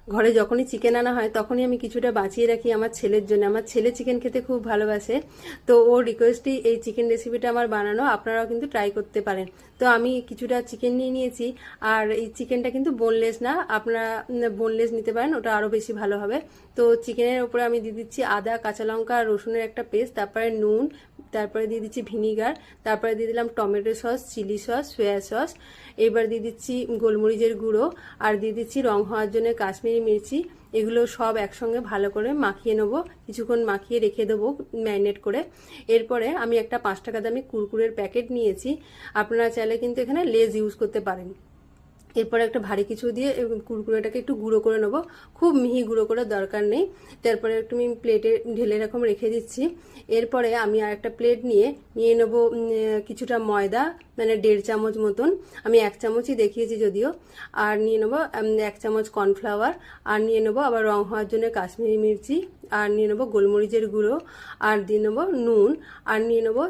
ঘরে যখনই চিকেন আনা হয় তখনই আমি কিছুটা বাঁচিয়ে রাখি আমার ছেলের জন্য। আমার ছেলে চিকেন খেতে খুব ভালোবাসে, তো ওর রিকোয়েস্টই এই চিকেন রেসিপিটা আমার বানানো। আপনারাও কিন্তু ট্রাই করতে পারেন। তো আমি কিছুটা চিকেন নিয়ে নিয়েছি, আর এই চিকেনটা কিন্তু বোনলেস না, আপনারা বোনলেস নিতে পারেন, ওটা আরও বেশি ভালো হবে। তো চিকেনের উপরে আমি দিয়ে দিচ্ছি আদা, কাঁচা লঙ্কা আর রসুনের একটা পেস্ট, তারপরে নুন, তারপরে দিয়ে দিচ্ছি ভিনিগার, তারপরে দিয়ে দিলাম tomato sauce, chilli sauce, soya sauce, এবার দিয়ে দিচ্ছি গোলমরিচের গুঁড়ো, আর দিয়ে দিচ্ছি রং হওয়ার জন্য কাশ্মীরি মির্চি। এগুলো সব একসঙ্গে ভালো করে মাখিয়ে নেবো, কিছুক্ষণ মাখিয়ে রেখে দেবো ম্যারিনেট করে। এরপরে আমি একটা 5 টাকা দামি কুরকুরের প্যাকেট নিয়েছি, আপনারা চাইলে কিন্তু এখানে লেজ ইউজ করতে পারেন। এরপরে একটা ভারী কিছু দিয়ে কুরকুরেটাকে একটু গুঁড়ো করে নেবো, খুব মিহি গুঁড়ো করার দরকার নেই। তারপরে একটু আমি প্লেটে ঢেলে এরকম রেখে দিচ্ছি। এরপরে আমি আর একটা প্লেট নিয়ে নেবো কিছুটা ময়দা, মানে 1.5 চামচ মতন, আমি 1 চামচই দেখিয়েছি যদিও। আর নিয়ে নেবো 1 চামচ কর্নফ্লাওয়ার, আর নিয়ে নেবো আবার রং হওয়ার জন্য কাশ্মীরি মির্চি, আর নিয়ে নেবো গোলমরিচের গুঁড়ো, আর দিয়ে নেবো নুন, আর নিয়ে নেবো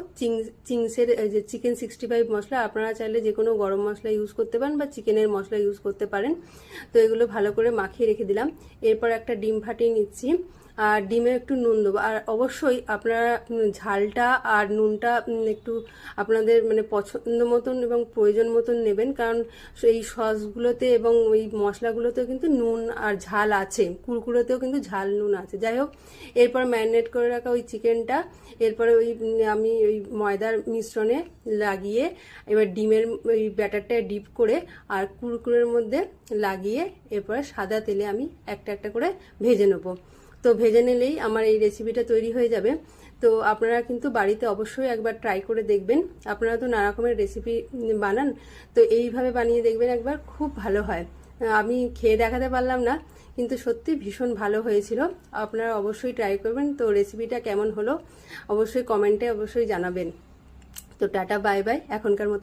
চিংসের যে চিকেন 65 মশলা। আপনারা চাইলে যে কোনো গরম মশলা ইউজ করতে পারেন বা চিকেনের মশলা ইউজ করতে পারেন। তো এগুলো ভালো করে মাখিয়ে রেখে দিলাম। এরপর একটা ডিম ফাটিয়ে নিচ্ছি, আর ডিমে একটু নুন দেবো। আর অবশ্যই আপনারা ঝালটা আর নুনটা একটু আপনাদের মানে পছন্দ মতন এবং প্রয়োজন মতন নেবেন, কারণ এই সসগুলোতে এবং ওই মশলাগুলোতেও কিন্তু নুন আর ঝাল আছে, কুরকুরেতেও কিন্তু ঝাল নুন আছে। যাই হোক, এরপর ম্যারিনেট করে রাখা ওই চিকেনটা এরপরে আমি ওই ময়দার মিশ্রণে লাগিয়ে এবার ডিমের ওই ব্যাটারটা ডিপ করে আর কুরকুরের মধ্যে লাগিয়ে এরপরে সাদা তেলে আমি একটা একটা করে ভেজে নেবো। তো ভেজে নিলেই আমার এই রেসিপিটা তৈরি হয়ে যাবে। তো আপনারা কিন্তু বাড়িতে অবশ্যই একবার ট্রাই করে দেখবেন। আপনারা তো নানা রকমের রেসিপি বানান, তো এইভাবে বানিয়ে দেখবেন একবার, খুব ভালো হয়। আমি খেয়ে দেখাতে পারলাম না, কিন্তু সত্যি ভীষণ ভালো হয়েছিল। আপনারা অবশ্যই ট্রাই করবেন। তো রেসিপিটা কেমন হলো অবশ্যই কমেন্টে অবশ্যই জানাবেন। তো টাটা, বাই বাই এখনকার মতো।